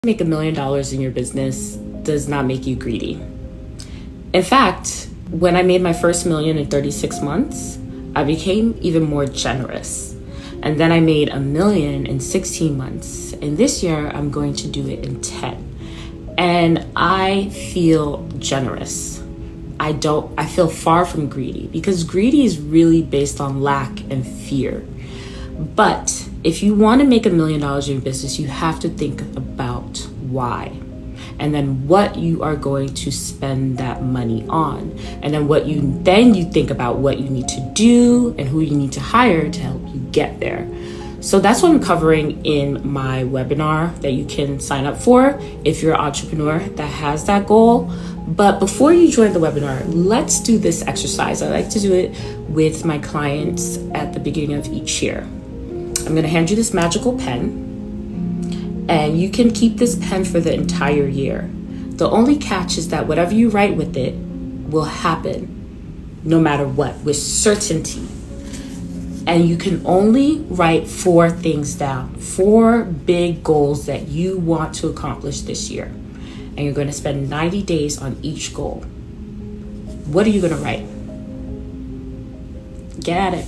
Make $1 million in your business does not make you greedy. In fact, when I made my first million in 36 months, I became even more generous. And then I made $1 million in 16 months. And this year I'm going to do it in 10. And I feel generous. I feel far from greedy, because greedy is really based on lack and fear. But if you want to make $1 million in your business, you have to think about why, and then what you are going to spend that money on, and then you think about what you need to do and who you need to hire to help you get there. So that's what I'm covering in my webinar that you can sign up for if you're an entrepreneur that has that goal. But before you join the webinar, let's do this exercise. I like to do it with my clients at the beginning of each year. I'm going to hand you this magical pen, and you can keep this pen for the entire year. The only catch is that whatever you write with it will happen no matter what, with certainty. And you can only write 4 things down, 4 big goals that you want to accomplish this year. And you're going to spend 90 days on each goal. What are you going to write? Get at it.